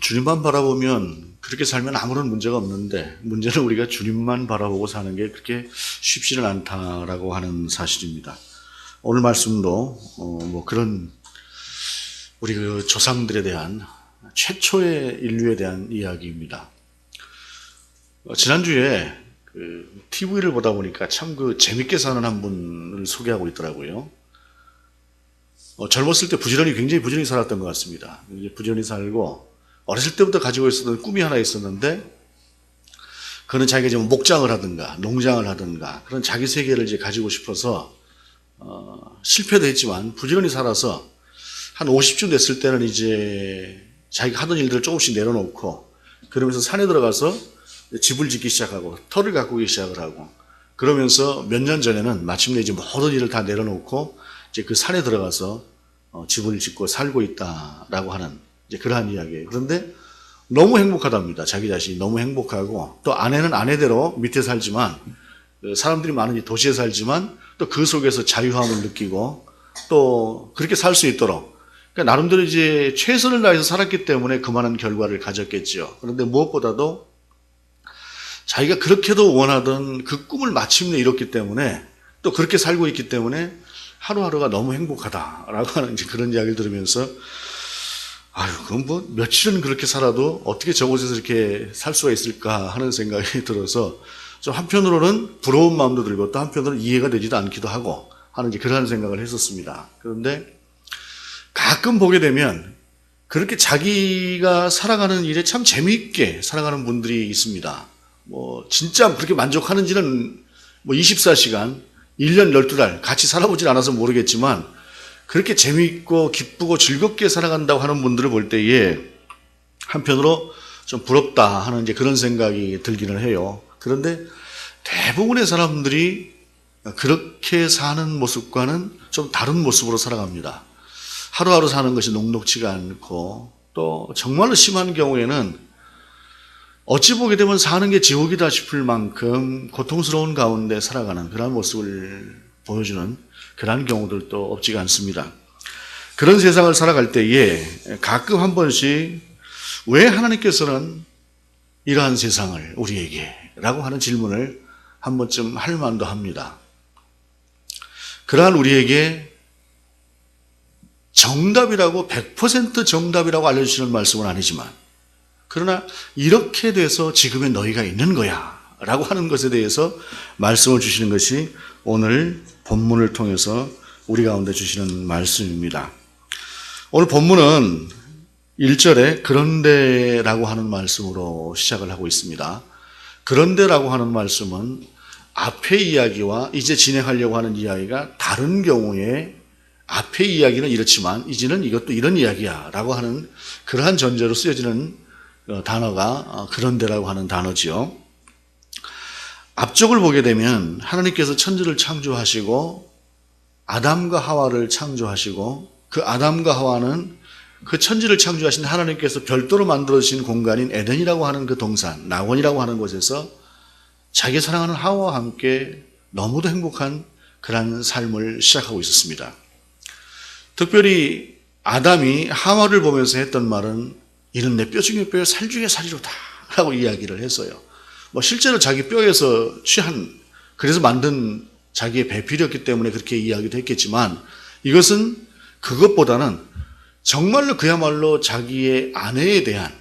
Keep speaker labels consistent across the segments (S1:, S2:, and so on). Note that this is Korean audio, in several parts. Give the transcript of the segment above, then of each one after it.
S1: 주님만 바라보면 그렇게 살면 아무런 문제가 없는데 문제는 우리가 주님만 바라보고 사는 게 그렇게 쉽지는 않다라고 하는 사실입니다. 오늘 말씀도 그런 우리 그 조상들에 대한 최초의 인류에 대한 이야기입니다. 지난주에 TV를 보다 보니까 참 재밌게 사는 한 분을 소개하고 있더라고요. 젊었을 때 굉장히 부지런히 살았던 것 같습니다. 부지런히 살고 어렸을 때부터 가지고 있었던 꿈이 하나 있었는데 그는 자기가 지금 목장을 하든가 농장을 하든가 그런 자기 세계를 이제 가지고 싶어서 실패도 했지만 부지런히 살아서 한 50쯤 됐을 때는 이제 자기가 하던 일들을 조금씩 내려놓고 그러면서 산에 들어가서 집을 짓기 시작하고 터를 가꾸기 시작을 하고 그러면서 몇 년 전에는 마침내 이제 모든 일을 다 내려놓고 이제 그 산에 들어가서 집을 짓고 살고 있다라고 하는 이제 그러한 이야기예요. 그런데 너무 행복하답니다. 자기 자신이 너무 행복하고 또 아내는 아내대로 밑에 살지만 사람들이 많은 이 도시에 살지만 또 그 속에서 자유함을 느끼고 또 그렇게 살 수 있도록 그러니까 나름대로 이제 최선을 다해서 살았기 때문에 그만한 결과를 가졌겠죠. 그런데 무엇보다도 자기가 그렇게도 원하던 그 꿈을 마침내 이뤘기 때문에 또 그렇게 살고 있기 때문에 하루하루가 너무 행복하다라고 하는 이제 그런 이야기를 들으면서 그럼 며칠은 그렇게 살아도 어떻게 저곳에서 이렇게 살 수가 있을까 하는 생각이 들어서 좀 한편으로는 부러운 마음도 들고 또 한편으로는 이해가 되지도 않기도 하고 하는 이제 그러한 생각을 했었습니다. 그런데 가끔 보게 되면 그렇게 자기가 살아가는 일에 참 재미있게 살아가는 분들이 있습니다. 진짜 그렇게 만족하는지는 24시간, 1년 12달 같이 살아보질 않아서 모르겠지만 그렇게 재미있고 기쁘고 즐겁게 살아간다고 하는 분들을 볼 때에 한편으로 좀 부럽다 하는 이제 그런 생각이 들기는 해요. 그런데 대부분의 사람들이 그렇게 사는 모습과는 좀 다른 모습으로 살아갑니다. 하루하루 사는 것이 녹록지가 않고 또 정말로 심한 경우에는 어찌 보게 되면 사는 게 지옥이다 싶을 만큼 고통스러운 가운데 살아가는 그런 모습을 보여주는 그런 경우들도 없지가 않습니다. 그런 세상을 살아갈 때에 가끔 한 번씩 왜 하나님께서는 이러한 세상을 우리에게 라고 하는 질문을 한 번쯤 할 만도 합니다. 그러한 우리에게 정답이라고 100% 정답이라고 알려주시는 말씀은 아니지만 그러나 이렇게 돼서 지금의 너희가 있는 거야 라고 하는 것에 대해서 말씀을 주시는 것이 오늘 본문을 통해서 우리 가운데 주시는 말씀입니다. 오늘 본문은 1절에 그런데라고 하는 말씀으로 시작을 하고 있습니다. 그런데라고 하는 말씀은 앞의 이야기와 이제 진행하려고 하는 이야기가 다른 경우에 앞의 이야기는 이렇지만 이제는 이것도 이런 이야기야 라고 하는 그러한 전제로 쓰여지는 단어가 그런데라고 하는 단어지요. 앞쪽을 보게 되면 하나님께서 천지를 창조하시고 아담과 하와를 창조하시고 그 아담과 하와는 그 천지를 창조하신 하나님께서 별도로 만들어주신 공간인 에덴이라고 하는 그 동산, 낙원이라고 하는 곳에서 자기 사랑하는 하와와 함께 너무도 행복한 그런 삶을 시작하고 있었습니다. 특별히 아담이 하와를 보면서 했던 말은 이는 내 뼈 중에 뼈요 살 중에 살이로다 라고 이야기를 했어요. 실제로 자기 뼈에서 취한 그래서 만든 자기의 배필이었기 때문에 그렇게 이야기도 했겠지만 이것은 그것보다는 정말로 그야말로 자기의 아내에 대한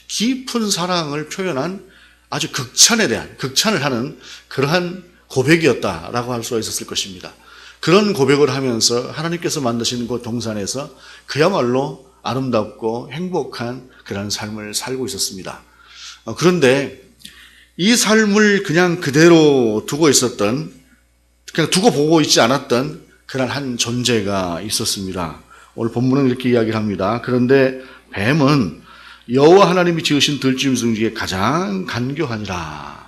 S1: 깊은 사랑을 표현한 아주 극찬을 하는 그러한 고백이었다라고 할 수가 있었을 것입니다. 그런 고백을 하면서 하나님께서 만드신 그 동산에서 그야말로 아름답고 행복한 그런 삶을 살고 있었습니다. 그런데 이 삶을 그냥 그대로 두고 있었던, 그냥 두고 보고 있지 않았던 그런 한 존재가 있었습니다. 오늘 본문은 이렇게 이야기를 합니다. 그런데 뱀은 여호와 하나님이 지으신 들짐승 중에 가장 간교하니라.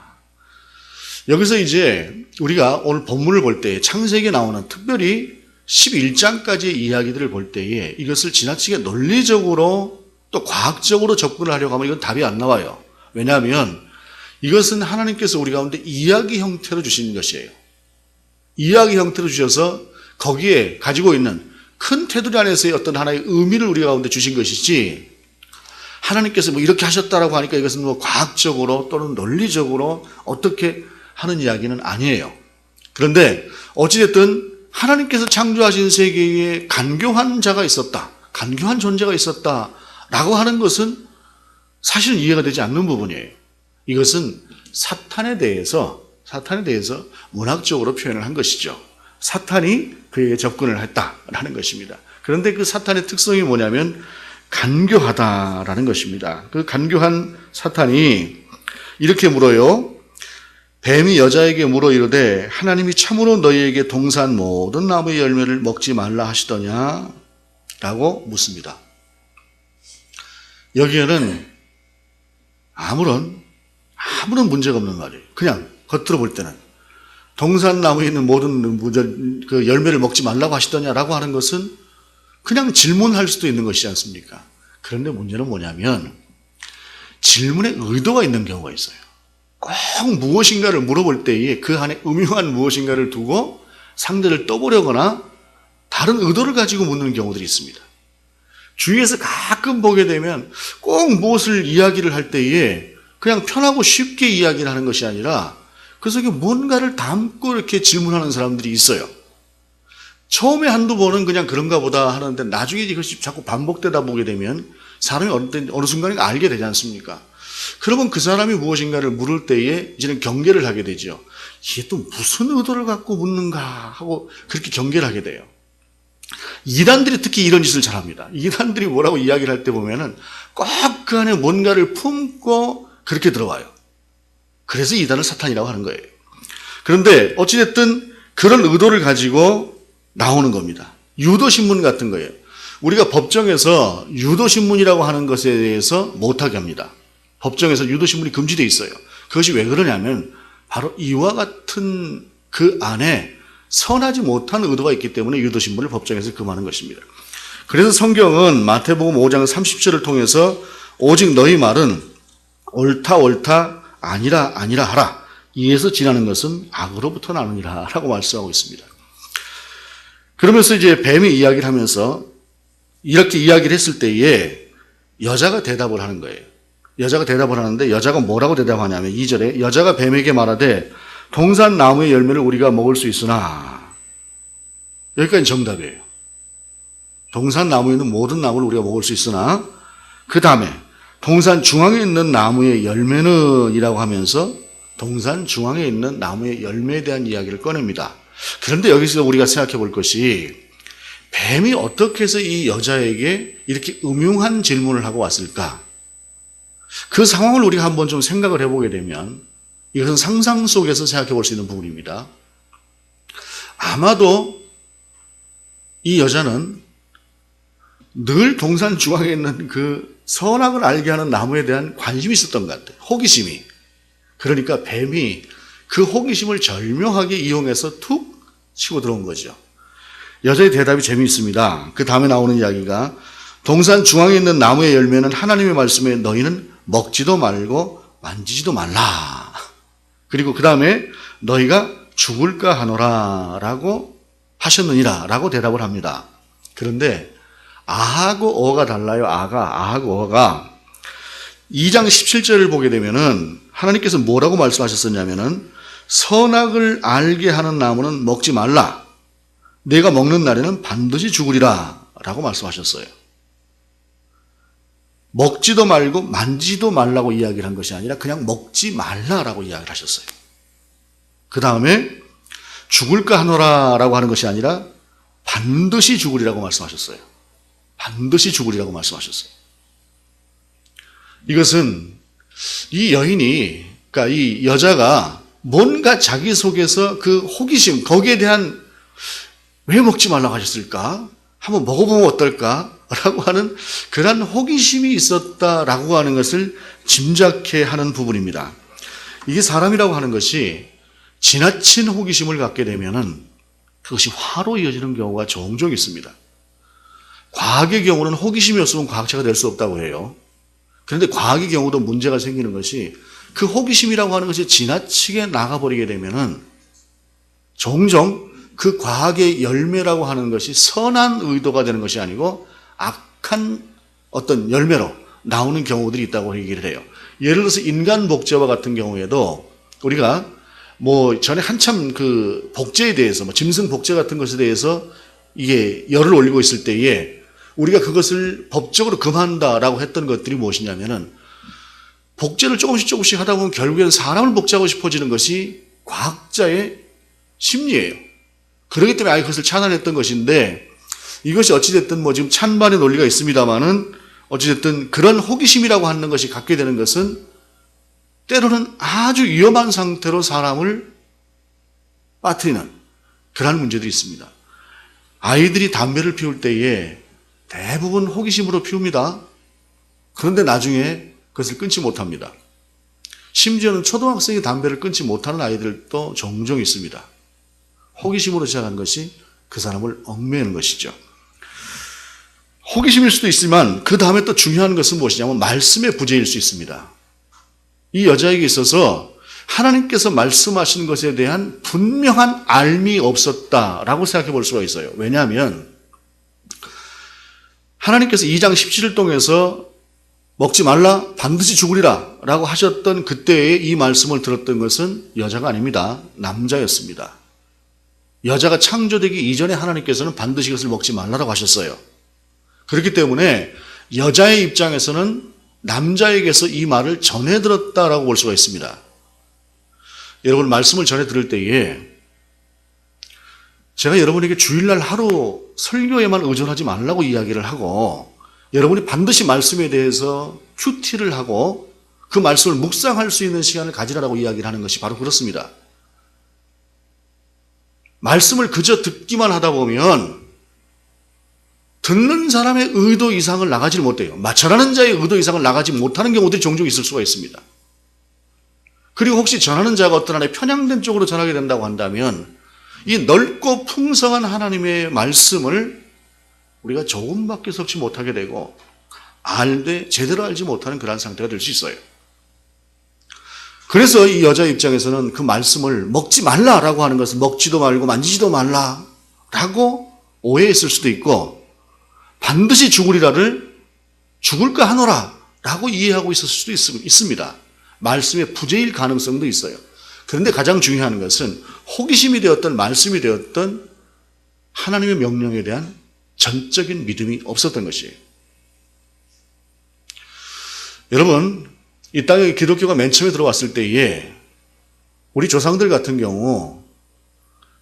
S1: 여기서 이제 우리가 오늘 본문을 볼 때 창세기에 나오는 특별히 11장까지의 이야기들을 볼 때에 이것을 지나치게 논리적으로 또 과학적으로 접근을 하려고 하면 이건 답이 안 나와요. 왜냐하면 이것은 하나님께서 우리 가운데 이야기 형태로 주신 것이에요. 이야기 형태로 주셔서 거기에 가지고 있는 큰 테두리 안에서의 어떤 하나의 의미를 우리 가운데 주신 것이지 하나님께서 뭐 이렇게 하셨다라고 하니까 이것은 뭐 과학적으로 또는 논리적으로 어떻게 하는 이야기는 아니에요. 그런데 어찌됐든 하나님께서 창조하신 세계에 간교한 자가 있었다, 간교한 존재가 있었다라고 하는 것은 사실은 이해가 되지 않는 부분이에요. 이것은 사탄에 대해서 문학적으로 표현을 한 것이죠. 사탄이 그에게 접근을 했다라는 것입니다. 그런데 그 사탄의 특성이 뭐냐면 간교하다라는 것입니다. 그 간교한 사탄이 이렇게 물어요. 뱀이 여자에게 물어 이르되 하나님이 참으로 너희에게 동산 모든 나무의 열매를 먹지 말라 하시더냐? 라고 묻습니다. 여기에는 아무런 문제가 없는 말이에요. 그냥 겉으로 볼 때는 동산 나무에 있는 모든 그 열매를 먹지 말라고 하시더냐라고 하는 것은 그냥 질문할 수도 있는 것이지 않습니까? 그런데 문제는 뭐냐면 질문에 의도가 있는 경우가 있어요. 꼭 무엇인가를 물어볼 때에 그 안에 음흉한 무엇인가를 두고 상대를 떠보려거나 다른 의도를 가지고 묻는 경우들이 있습니다. 주위에서 가끔 보게 되면 꼭 무엇을 이야기를 할 때에 그냥 편하고 쉽게 이야기를 하는 것이 아니라 그 속에 뭔가를 담고 이렇게 질문하는 사람들이 있어요. 처음에 한두 번은 그냥 그런가 보다 하는데 나중에 이것이 자꾸 반복되다 보게 되면 사람이 어느 순간에 알게 되지 않습니까? 그러면 그 사람이 무엇인가를 물을 때에 이제는 경계를 하게 되죠. 이게 또 무슨 의도를 갖고 묻는가 하고 그렇게 경계를 하게 돼요. 이단들이 특히 이런 짓을 잘합니다. 이단들이 뭐라고 이야기를 할 때 보면은 꼭 그 안에 뭔가를 품고 그렇게 들어와요. 그래서 이단을 사탄이라고 하는 거예요. 그런데 어찌됐든 그런 의도를 가지고 나오는 겁니다. 유도신문 같은 거예요. 우리가 법정에서 유도신문이라고 하는 것에 대해서 못하게 합니다. 법정에서 유도신문이 금지되어 있어요. 그것이 왜 그러냐면 바로 이와 같은 그 안에 선하지 못한 의도가 있기 때문에 유도신문을 법정에서 금하는 것입니다. 그래서 성경은 마태복음 5장 30절을 통해서 오직 너희 말은 옳다 아니라 하라. 이에서 지나는 것은 악으로부터 나느니라 라고 말씀하고 있습니다. 그러면서 이제 뱀이 이야기를 하면서 이렇게 이야기를 했을 때에 여자가 대답을 하는 거예요. 여자가 대답을 하는데 여자가 뭐라고 대답하냐면 2절에 여자가 뱀에게 말하되 동산 나무의 열매를 우리가 먹을 수 있으나, 여기까지 정답이에요. 동산 나무에 있는 모든 나무를 우리가 먹을 수 있으나 그 다음에 동산 중앙에 있는 나무의 열매는 이라고 하면서 동산 중앙에 있는 나무의 열매에 대한 이야기를 꺼냅니다. 그런데 여기서 우리가 생각해 볼 것이 뱀이 어떻게 해서 이 여자에게 이렇게 음흉한 질문을 하고 왔을까? 그 상황을 우리가 한번 좀 생각을 해보게 되면 이것은 상상 속에서 생각해 볼 수 있는 부분입니다. 아마도 이 여자는 늘 동산 중앙에 있는 그 선악을 알게 하는 나무에 대한 관심이 있었던 것 같아요. 호기심이. 그러니까 뱀이 그 호기심을 절묘하게 이용해서 툭 치고 들어온 거죠. 여자의 대답이 재미있습니다. 그 다음에 나오는 이야기가 동산 중앙에 있는 나무의 열매는 하나님의 말씀에 너희는 먹지도 말고 만지지도 말라. 그리고 그 다음에 너희가 죽을까 하노라 라고 하셨느니라 라고 대답을 합니다. 그런데 아하고 어가 달라요. 아하고 어가 2장 17절을 보게 되면은 하나님께서 뭐라고 말씀하셨었냐면은 선악을 알게 하는 나무는 먹지 말라. 내가 먹는 날에는 반드시 죽으리라 라고 말씀하셨어요. 먹지도 말고 만지지도 말라고 이야기를 한 것이 아니라 그냥 먹지 말라라고 이야기를 하셨어요. 그 다음에 죽을까 하노라라고 하는 것이 아니라 반드시 죽으리라고 말씀하셨어요. 반드시 죽으리라고 말씀하셨어요. 이것은 이 여인이, 그러니까 이 여자가 뭔가 자기 속에서 그 호기심, 거기에 대한 왜 먹지 말라고 하셨을까? 한번 먹어보면 어떨까? 라고 하는 그런 호기심이 있었다라고 하는 것을 짐작해 하는 부분입니다. 이게 사람이라고 하는 것이 지나친 호기심을 갖게 되면은 그것이 화로 이어지는 경우가 종종 있습니다. 과학의 경우는 호기심이 없으면 과학자가 될 수 없다고 해요. 그런데 과학의 경우도 문제가 생기는 것이 그 호기심이라고 하는 것이 지나치게 나가버리게 되면은 종종 그 과학의 열매라고 하는 것이 선한 의도가 되는 것이 아니고 악한 어떤 열매로 나오는 경우들이 있다고 얘기를 해요. 예를 들어서 인간 복제와 같은 경우에도 우리가 뭐 전에 한참 그 복제에 대해서 뭐 짐승 복제 같은 것에 대해서 이게 열을 올리고 있을 때에 우리가 그것을 법적으로 금한다라고 했던 것들이 무엇이냐면은 복제를 조금씩 하다 보면 결국엔 사람을 복제하고 싶어지는 것이 과학자의 심리예요. 그렇기 때문에 아예 그것을 차단했던 것인데 이것이 어찌됐든 뭐 지금 찬반의 논리가 있습니다만은 어찌됐든 그런 호기심이라고 하는 것이 갖게 되는 것은 때로는 아주 위험한 상태로 사람을 빠뜨리는 그런 문제들이 있습니다. 아이들이 담배를 피울 때에 대부분 호기심으로 피웁니다. 그런데 나중에 그것을 끊지 못합니다. 심지어는 초등학생이 담배를 끊지 못하는 아이들도 종종 있습니다. 호기심으로 시작한 것이 그 사람을 얽매이는 것이죠. 호기심일 수도 있지만 그 다음에 또 중요한 것은 무엇이냐면 말씀의 부재일 수 있습니다. 이 여자에게 있어서 하나님께서 말씀하시는 것에 대한 분명한 알미 없었다라고 생각해 볼 수가 있어요. 왜냐하면 하나님께서 2장 17을 통해서 먹지 말라 반드시 죽으리라 라고 하셨던 그때에 이 말씀을 들었던 것은 여자가 아닙니다. 남자였습니다. 여자가 창조되기 이전에 하나님께서는 반드시 이것을 먹지 말라라고 하셨어요. 그렇기 때문에 여자의 입장에서는 남자에게서 이 말을 전해 들었다라고 볼 수가 있습니다. 여러분 말씀을 전해 들을 때에 제가 여러분에게 주일날 하루 설교에만 의존하지 말라고 이야기를 하고 여러분이 반드시 말씀에 대해서 큐티를 하고 그 말씀을 묵상할 수 있는 시간을 가지라고 이야기를 하는 것이 바로 그렇습니다. 말씀을 그저 듣기만 하다 보면 듣는 사람의 의도 이상을 나가지 못해요. 전하는 자의 의도 이상을 나가지 못하는 경우들이 종종 있을 수가 있습니다. 그리고 혹시 전하는 자가 어떤 하나의 편향된 쪽으로 전하게 된다고 한다면 이 넓고 풍성한 하나님의 말씀을 우리가 조금밖에 섭취 못하게 되고 알되 제대로 알지 못하는 그런 상태가 될 수 있어요. 그래서 이 여자 입장에서는 그 말씀을 먹지 말라라고 하는 것은 먹지도 말고 만지지도 말라라고 오해했을 수도 있고 반드시 죽으리라를 죽을까 하노라 라고 이해하고 있을 수도 있습니다. 말씀의 부재일 가능성도 있어요. 그런데 가장 중요한 것은 호기심이 되었던 말씀이 되었던 하나님의 명령에 대한 전적인 믿음이 없었던 것이에요. 여러분, 이 땅에 기독교가 맨 처음에 들어왔을 때에 우리 조상들 같은 경우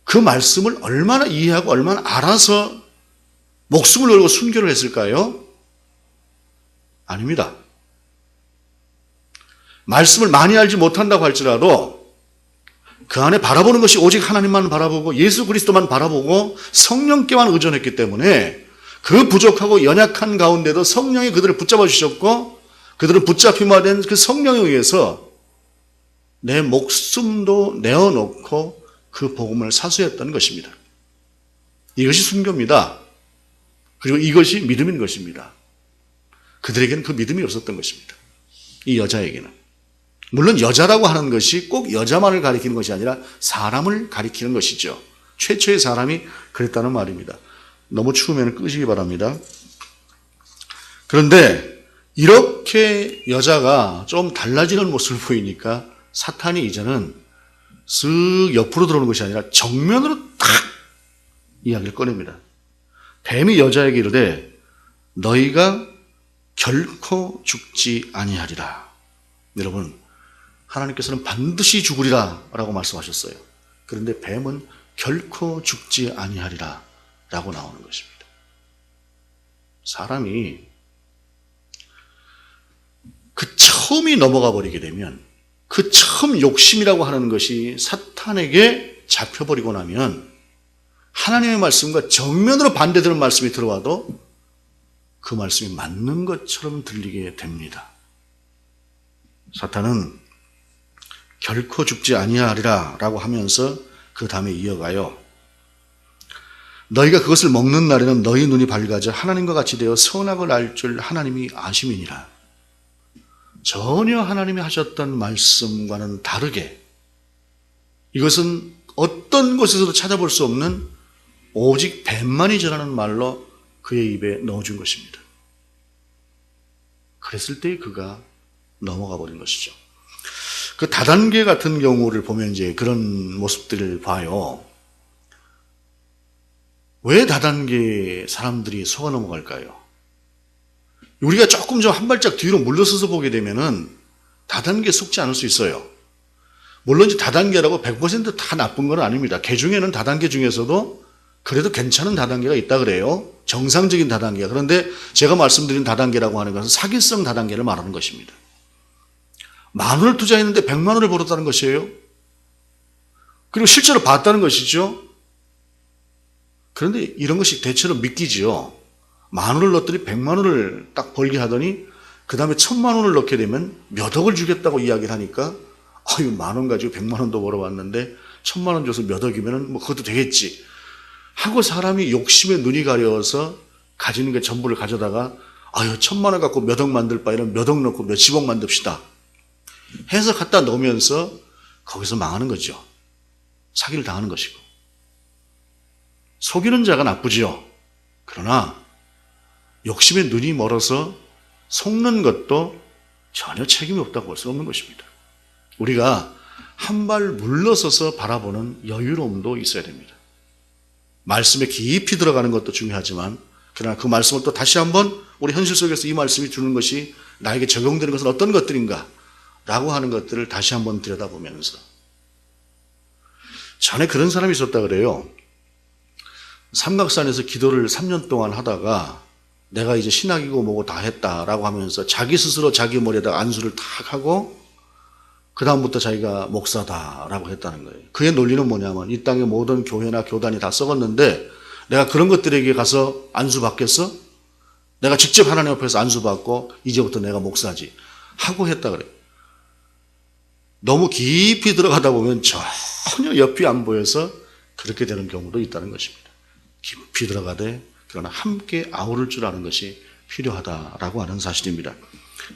S1: 그 말씀을 얼마나 이해하고 얼마나 알아서 목숨을 걸고 순교를 했을까요? 아닙니다. 말씀을 많이 알지 못한다고 할지라도 그 안에 바라보는 것이 오직 하나님만 바라보고 예수 그리스도만 바라보고 성령께만 의존했기 때문에 그 부족하고 연약한 가운데도 성령이 그들을 붙잡아 주셨고 그들은 붙잡힘화 된 그 성령에 의해서 내 목숨도 내어놓고 그 복음을 사수했던 것입니다. 이것이 순교입니다. 그리고 이것이 믿음인 것입니다. 그들에게는 그 믿음이 없었던 것입니다. 이 여자에게는. 물론 여자라고 하는 것이 꼭 여자만을 가리키는 것이 아니라 사람을 가리키는 것이죠. 최초의 사람이 그랬다는 말입니다. 너무 추우면 끄시기 바랍니다. 그런데 이렇게 여자가 좀 달라지는 모습을 보이니까 사탄이 이제는 쓱 옆으로 들어오는 것이 아니라 정면으로 탁 이야기를 꺼냅니다. 뱀이 여자에게 이르되 너희가 결코 죽지 아니하리라. 여러분, 하나님께서는 반드시 죽으리라 라고 말씀하셨어요. 그런데 뱀은 결코 죽지 아니하리라 라고 나오는 것입니다. 사람이 그 처음이 넘어가 버리게 되면 그 처음 욕심이라고 하는 것이 사탄에게 잡혀버리고 나면 하나님의 말씀과 정면으로 반대되는 말씀이 들어와도 그 말씀이 맞는 것처럼 들리게 됩니다. 사탄은 결코 죽지 아니하리라 라고 하면서 그 다음에 이어가요. 너희가 그것을 먹는 날에는 너희 눈이 밝아져 하나님과 같이 되어 선악을 알 줄 하나님이 아심이니라. 전혀 하나님이 하셨던 말씀과는 다르게 이것은 어떤 곳에서도 찾아볼 수 없는 오직 뱀만이 전하는 말로 그의 입에 넣어준 것입니다. 그랬을 때 그가 넘어가 버린 것이죠. 그 다단계 같은 경우를 보면 이제 그런 모습들을 봐요. 왜 다단계 사람들이 속아 넘어갈까요? 우리가 조금 좀 한 발짝 뒤로 물러서서 보게 되면은 다단계에 속지 않을 수 있어요. 물론 이제 다단계라고 100% 나쁜 건 아닙니다. 개 중에는 다단계 중에서도 그래도 괜찮은 다단계가 있다 그래요. 정상적인 다단계. 그런데 제가 말씀드린 다단계라고 하는 것은 사기성 다단계를 말하는 것입니다. 10,000원을 투자했는데 100만 원을 벌었다는 것이에요. 그리고 실제로 봤다는 것이죠. 그런데 이런 것이 대체로 믿기지요. 10,000원을 넣었더니 100만 원을 딱 벌게 하더니 그 다음에 1,000만 원을 넣게 되면 몇 억을 주겠다고 이야기를 하니까 아유 10,000원 가지고 100만 원도 벌어봤는데 1,000만 원 줘서 몇 억이면 뭐 그것도 되겠지 하고 사람이 욕심에 눈이 가려워서 가지는 게 전부를 가져다가 아유 1,000만 원 갖고 몇 억 만들 바에는 몇 억 넣고 몇십억 만듭시다 해서 갖다 놓으면서 거기서 망하는 거죠. 사기를 당하는 것이고. 속이는 자가 나쁘지요. 그러나 욕심에 눈이 멀어서 속는 것도 전혀 책임이 없다고 볼 수 없는 것입니다. 우리가 한 발 물러서서 바라보는 여유로움도 있어야 됩니다. 말씀에 깊이 들어가는 것도 중요하지만 그러나 그 말씀을 또 다시 한번 우리 현실 속에서 이 말씀이 주는 것이 나에게 적용되는 것은 어떤 것들인가 라고 하는 것들을 다시 한번 들여다보면서 전에 그런 사람이 있었다 그래요. 삼각산에서 기도를 3년 동안 하다가 내가 이제 신학이고 뭐고 다 했다라고 하면서 자기 스스로 자기 머리에다가 안수를 탁 하고 그 다음부터 자기가 목사다라고 했다는 거예요. 그의 논리는 뭐냐면 이 땅의 모든 교회나 교단이 다 썩었는데 내가 그런 것들에게 가서 안수 받겠어? 내가 직접 하나님 앞에서 안수 받고 이제부터 내가 목사지 하고 했다 그래요. 너무 깊이 들어가다 보면 전혀 옆이 안 보여서 그렇게 되는 경우도 있다는 것입니다. 깊이 들어가되 그러나 함께 아우를 줄 아는 것이 필요하다라고 하는 사실입니다.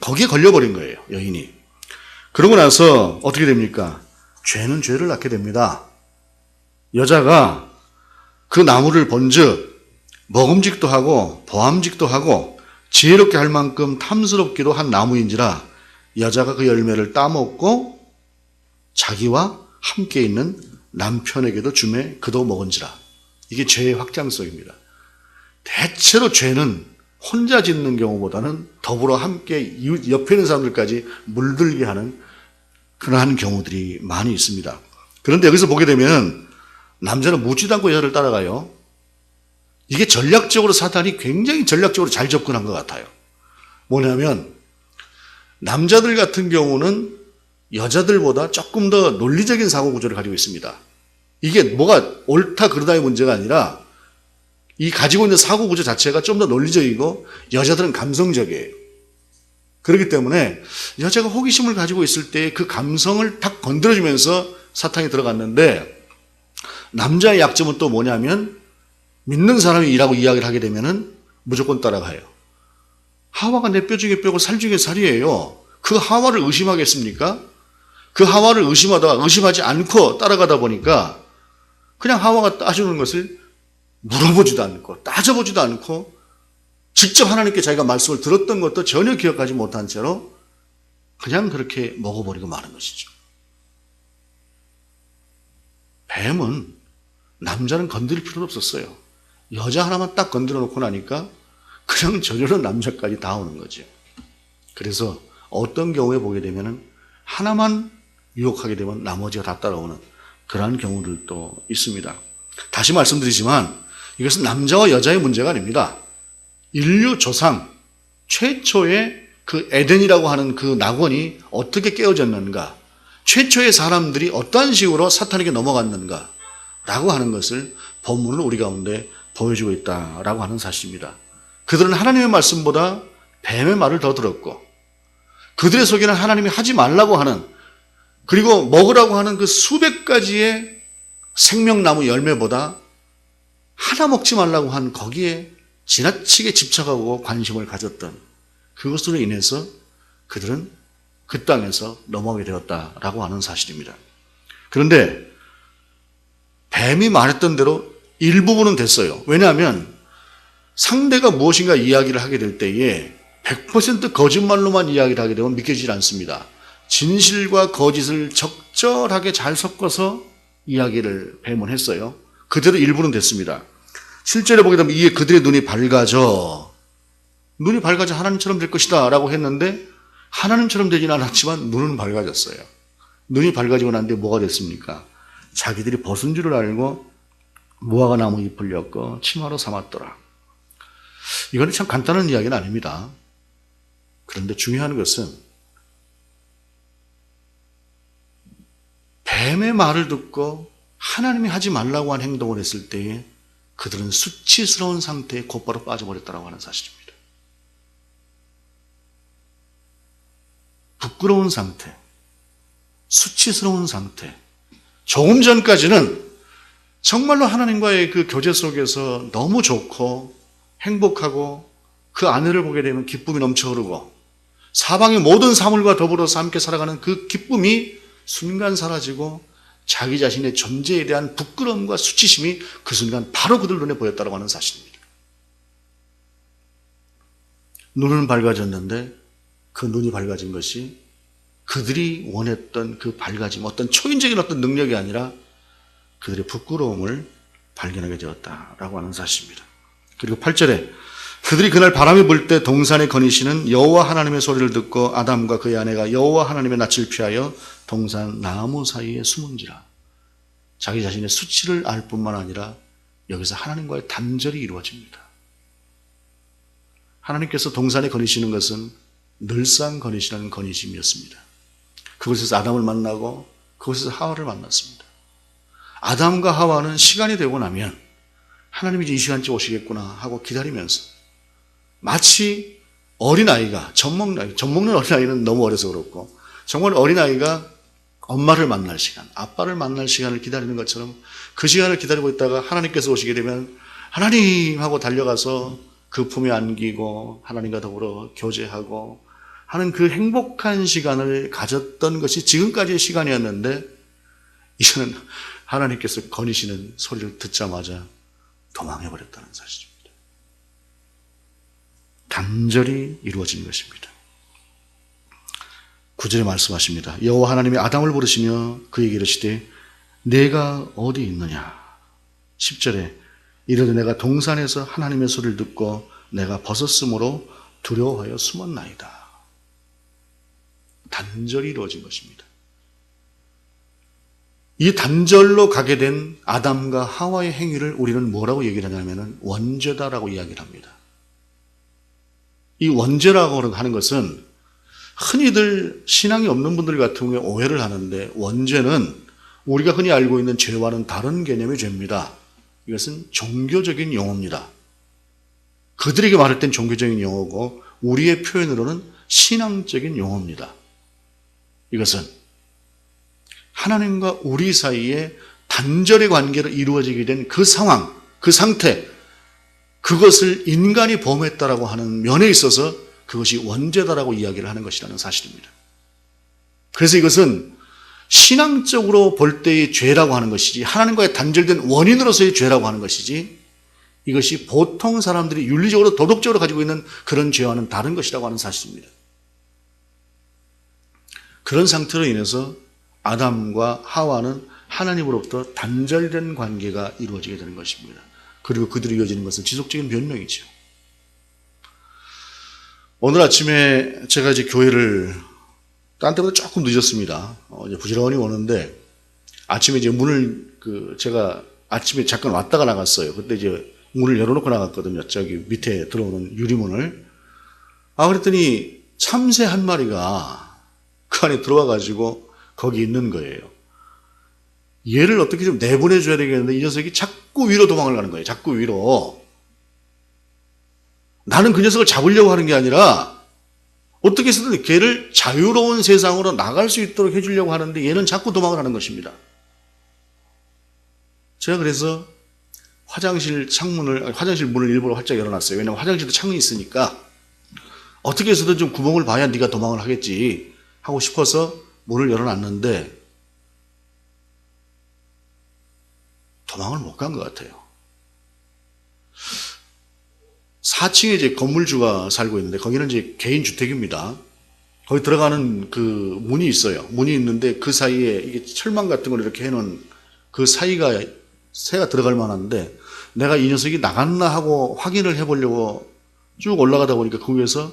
S1: 거기에 걸려버린 거예요, 여인이. 그러고 나서 어떻게 됩니까? 죄는 죄를 낳게 됩니다. 여자가 그 나무를 본즉 먹음직도 하고 보암직도 하고 지혜롭게 할 만큼 탐스럽기도 한 나무인지라 여자가 그 열매를 따먹고 자기와 함께 있는 남편에게도 주매 그도 먹은지라. 이게 죄의 확장성입니다. 대체로 죄는 혼자 짓는 경우보다는 더불어 함께 옆에 있는 사람들까지 물들게 하는 그러한 경우들이 많이 있습니다. 그런데 여기서 보게 되면 남자는 묻지도 않고 여자를 따라가요. 이게 전략적으로 사탄이 굉장히 전략적으로 잘 접근한 것 같아요. 뭐냐면 남자들 같은 경우는 여자들보다 조금 더 논리적인 사고 구조를 가지고 있습니다. 이게 뭐가 옳다 그르다의 문제가 아니라 이 가지고 있는 사고 구조 자체가 좀 더 논리적이고 여자들은 감성적이에요. 그렇기 때문에 여자가 호기심을 가지고 있을 때 그 감성을 탁 건드려주면서 사탄이 들어갔는데 남자의 약점은 또 뭐냐면 믿는 사람이 이라고 이야기를 하게 되면은 무조건 따라가요. 하와가 내 뼈 중에 뼈고 살 중에 살이에요. 그 하와를 의심하겠습니까? 그 하와를 의심하다가 의심하지 않고 따라가다 보니까 그냥 하와가 따주는 것을 물어보지도 않고 따져보지도 않고 직접 하나님께 자기가 말씀을 들었던 것도 전혀 기억하지 못한 채로 그냥 그렇게 먹어버리고 마는 것이죠. 뱀은 남자는 건드릴 필요도 없었어요. 여자 하나만 딱 건드려 놓고 나니까 그냥 저절로 남자까지 다 오는 거죠. 그래서 어떤 경우에 보게 되면 하나만 유혹하게 되면 나머지가 다 따라오는 그러한 경우들도 있습니다. 다시 말씀드리지만 이것은 남자와 여자의 문제가 아닙니다. 인류 조상 최초의 그 에덴이라고 하는 그 낙원이 어떻게 깨어졌는가, 최초의 사람들이 어떠한 식으로 사탄에게 넘어갔는가 라고 하는 것을 본문은 우리 가운데 보여주고 있다라고 하는 사실입니다. 그들은 하나님의 말씀보다 뱀의 말을 더 들었고 그들의 속에는 하나님이 하지 말라고 하는 그리고 먹으라고 하는 그 수백 가지의 생명나무 열매보다 하나 먹지 말라고 한 거기에 지나치게 집착하고 관심을 가졌던 그것으로 인해서 그들은 그 땅에서 넘어가게 되었다라고 하는 사실입니다. 그런데 뱀이 말했던 대로 일부분은 됐어요. 왜냐하면 상대가 무엇인가 이야기를 하게 될 때에 100% 거짓말로만 이야기를 하게 되면 믿겨지지 않습니다. 진실과 거짓을 적절하게 잘 섞어서 이야기를 배문했어요. 그대로 일부는 됐습니다. 실제로 보게 되면 이에 그들의 눈이 밝아져 하나님처럼 될 것이다 라고 했는데 하나님처럼 되지는 않았지만 눈은 밝아졌어요. 눈이 밝아지고 난 뒤에 뭐가 됐습니까? 자기들이 벗은 줄을 알고 무화과 나무 잎을 엮어 치마로 삼았더라. 이건 참 간단한 이야기는 아닙니다. 그런데 중요한 것은 뱀의 말을 듣고 하나님이 하지 말라고 한 행동을 했을 때에 그들은 수치스러운 상태에 곧바로 빠져버렸다고 하는 사실입니다. 부끄러운 상태, 수치스러운 상태. 조금 전까지는 정말로 하나님과의 그 교제 속에서 너무 좋고 행복하고 그 아내를 보게 되면 기쁨이 넘쳐 흐르고 사방의 모든 사물과 더불어서 함께 살아가는 그 기쁨이 순간 사라지고 자기 자신의 존재에 대한 부끄러움과 수치심이 그 순간 바로 그들 눈에 보였다고 하는 사실입니다. 눈은 밝아졌는데 그 눈이 밝아진 것이 그들이 원했던 그 밝아짐, 어떤 초인적인 어떤 능력이 아니라 그들의 부끄러움을 발견하게 되었다라고 하는 사실입니다. 그리고 8절에 그들이 그날 바람이 불 때 동산에 거니시는 여호와 하나님의 소리를 듣고 아담과 그의 아내가 여호와 하나님의 낯을 피하여 동산 나무 사이에 숨은지라. 자기 자신의 수치를 알 뿐만 아니라 여기서 하나님과의 단절이 이루어집니다. 하나님께서 동산에 거니시는 것은 늘상 거니시는 거니심이었습니다. 그곳에서 아담을 만나고 그곳에서 하와를 만났습니다. 아담과 하와는 시간이 되고 나면 하나님이 이제 이 시간쯤 오시겠구나 하고 기다리면서 마치 어린아이가 젖 먹는 어린아이는 너무 어려서 그렇고 정말 어린아이가 엄마를 만날 시간, 아빠를 만날 시간을 기다리는 것처럼 그 시간을 기다리고 있다가 하나님께서 오시게 되면 하나님 하고 달려가서 그 품에 안기고 하나님과 더불어 교제하고 하는 그 행복한 시간을 가졌던 것이 지금까지의 시간이었는데 이제는 하나님께서 거니시는 소리를 듣자마자 도망해버렸다는 사실입니다. 단절이 이루어진 것입니다. 9절에 말씀하십니다. 여호와 하나님이 아담을 부르시며 그에게 이르시되 내가 어디 있느냐. 10절에 이르되 내가 동산에서 하나님의 소리를 듣고 내가 벗었으므로 두려워하여 숨었나이다. 단절이 이루어진 것입니다. 이 단절로 가게 된 아담과 하와의 행위를 우리는 뭐라고 얘기를 하냐면 원죄다라고 이야기를 합니다. 이 원죄라고 하는 것은 흔히들 신앙이 없는 분들 같은 경우에 오해를 하는데 원죄는 우리가 흔히 알고 있는 죄와는 다른 개념의 죄입니다. 이것은 종교적인 용어입니다. 그들에게 말할 땐 종교적인 용어고 우리의 표현으로는 신앙적인 용어입니다. 이것은 하나님과 우리 사이에 단절의 관계로 이루어지게 된 그 상황, 그 상태, 그것을 인간이 범했다라고 하는 면에 있어서 그것이 원죄다라고 이야기를 하는 것이라는 사실입니다. 그래서 이것은 신앙적으로 볼 때의 죄라고 하는 것이지 하나님과의 단절된 원인으로서의 죄라고 하는 것이지 이것이 보통 사람들이 윤리적으로 도덕적으로 가지고 있는 그런 죄와는 다른 것이라고 하는 사실입니다. 그런 상태로 인해서 아담과 하와는 하나님으로부터 단절된 관계가 이루어지게 되는 것입니다. 그리고 그들이 이어지는 것은 지속적인 변명이죠. 오늘 아침에 제가 이제 교회를 딴 때보다 조금 늦었습니다. 이제 부지런히 오는데 아침에 이제 문을 제가 아침에 잠깐 왔다가 나갔어요. 그때 이제 문을 열어놓고 나갔거든요. 저기 밑에 들어오는 유리문을. 그랬더니 참새 한 마리가 그 안에 들어와가지고 거기 있는 거예요. 얘를 어떻게 좀 내보내줘야 되겠는데 이 녀석이 자꾸 위로 도망을 가는 거예요. 자꾸 위로. 나는 그 녀석을 잡으려고 하는 게 아니라 어떻게 해서든 걔를 자유로운 세상으로 나갈 수 있도록 해주려고 하는데 얘는 자꾸 도망을 하는 것입니다. 제가 그래서 화장실 문을 일부러 활짝 열어놨어요. 왜냐하면 화장실도 창이 있으니까 어떻게 해서든 좀 구멍을 봐야 네가 도망을 하겠지 하고 싶어서 문을 열어놨는데 도망을 못 간 것 같아요. 4층에 이제 건물주가 살고 있는데 거기는 이제 개인 주택입니다. 거기 들어가는 그 문이 있어요. 문이 있는데 그 사이에 이게 철망 같은 걸 이렇게 해놓은 그 사이가 새가 들어갈 만한데 내가 이 녀석이 나갔나 하고 확인을 해보려고 쭉 올라가다 보니까 그 위에서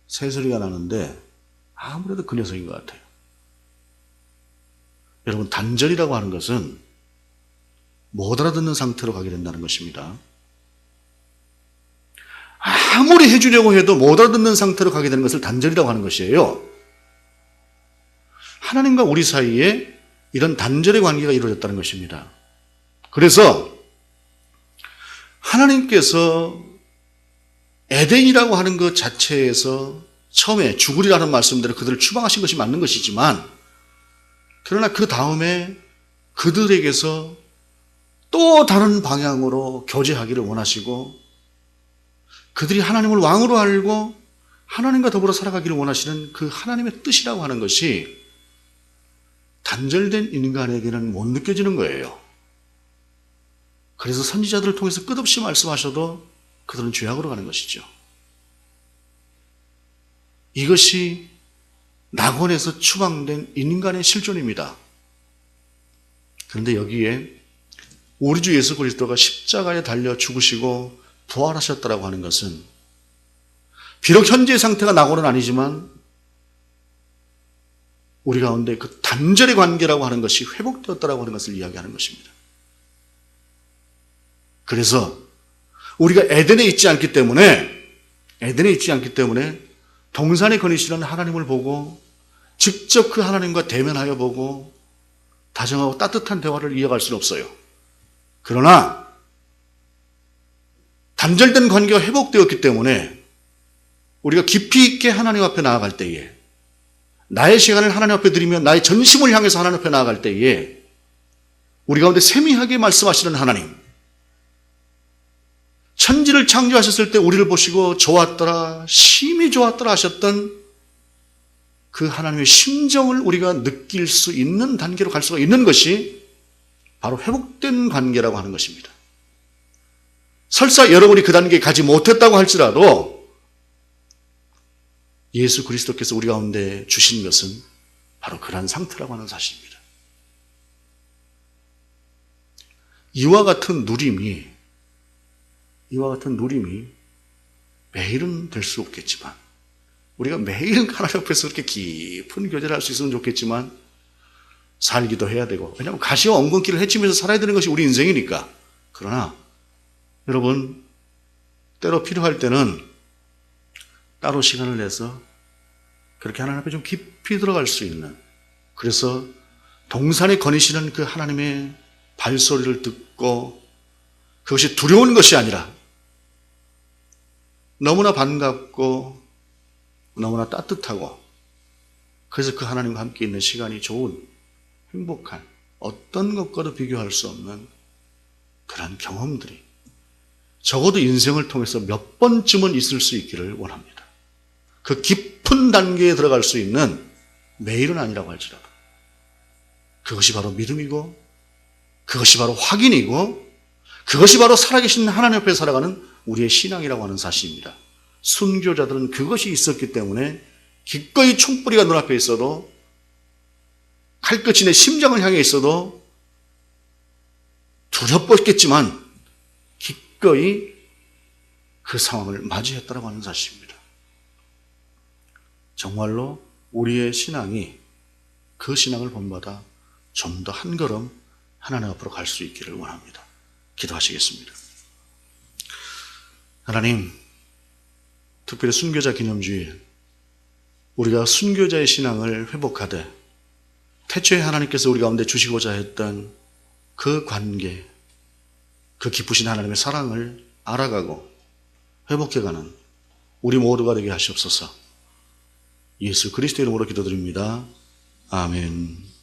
S1: 새 소리가 나는데 아무래도 그 녀석인 것 같아요. 여러분, 단절이라고 하는 것은 못 알아듣는 상태로 가게 된다는 것입니다. 아무리 해주려고 해도 못 알아듣는 상태로 가게 되는 것을 단절이라고 하는 것이에요. 하나님과 우리 사이에 이런 단절의 관계가 이루어졌다는 것입니다. 그래서 하나님께서 에덴이라고 하는 것 자체에서 처음에 죽으리라는 말씀대로 그들을 추방하신 것이 맞는 것이지만, 그러나 그 다음에 그들에게서 또 다른 방향으로 교제하기를 원하시고 그들이 하나님을 왕으로 알고 하나님과 더불어 살아가기를 원하시는 그 하나님의 뜻이라고 하는 것이 단절된 인간에게는 못 느껴지는 거예요. 그래서 선지자들을 통해서 끝없이 말씀하셔도 그들은 죄악으로 가는 것이죠. 이것이 낙원에서 추방된 인간의 실존입니다. 그런데 여기에 우리 주 예수 그리스도가 십자가에 달려 죽으시고 부활하셨다라고 하는 것은 비록 현재의 상태가 낙원은 아니지만 우리 가운데 그 단절의 관계라고 하는 것이 회복되었다라고 하는 것을 이야기하는 것입니다. 그래서 우리가 에덴에 있지 않기 때문에 동산에 거니시는 하나님을 보고 직접 그 하나님과 대면하여 보고 다정하고 따뜻한 대화를 이어갈 수는 없어요. 그러나 단절된 관계가 회복되었기 때문에 우리가 깊이 있게 하나님 앞에 나아갈 때에, 나의 시간을 하나님 앞에 드리며 나의 전심을 향해서 하나님 앞에 나아갈 때에 우리 가운데 세미하게 말씀하시는 하나님, 천지를 창조하셨을 때 우리를 보시고 좋았더라, 심히 좋았더라 하셨던 그 하나님의 심정을 우리가 느낄 수 있는 단계로 갈 수가 있는 것이 바로 회복된 관계라고 하는 것입니다. 설사 여러분이 그 단계에 가지 못했다고 할지라도 예수 그리스도께서 우리 가운데 주신 것은 바로 그러한 상태라고 하는 사실입니다. 이와 같은 누림이 매일은 될 수 없겠지만, 우리가 매일은 하나님 앞에서 그렇게 깊은 교제를 할 수 있으면 좋겠지만 살기도 해야 되고, 왜냐하면 가시와 엉겅퀴를 헤치면서 살아야 되는 것이 우리 인생이니까. 그러나 여러분, 때로 필요할 때는 따로 시간을 내서 그렇게 하나님 앞에 좀 깊이 들어갈 수 있는, 그래서 동산에 거니시는 그 하나님의 발소리를 듣고 그것이 두려운 것이 아니라 너무나 반갑고 너무나 따뜻하고, 그래서 그 하나님과 함께 있는 시간이 좋은, 행복한, 어떤 것과도 비교할 수 없는 그런 경험들이 적어도 인생을 통해서 몇 번쯤은 있을 수 있기를 원합니다. 그 깊은 단계에 들어갈 수 있는, 매일은 아니라고 할지라도 그것이 바로 믿음이고, 그것이 바로 확인이고, 그것이 바로 살아계신 하나님 앞에 살아가는 우리의 신앙이라고 하는 사실입니다. 순교자들은 그것이 있었기 때문에 기꺼이 총뿌리가 눈앞에 있어도, 칼끝이 내 심장을 향해 있어도 두렵겠지만 기꺼이 그 상황을 맞이했다고 하는 사실입니다. 정말로 우리의 신앙이 그 신앙을 본받아 좀 더 한 걸음 하나님 앞으로 갈 수 있기를 원합니다. 기도하시겠습니다. 하나님, 특별히 순교자 기념주일, 우리가 순교자의 신앙을 회복하되 태초에 하나님께서 우리 가운데 주시고자 했던 그 관계, 그 기쁘신 하나님의 사랑을 알아가고 회복해가는 우리 모두가 되게 하시옵소서. 예수 그리스도의 이름으로 기도드립니다. 아멘.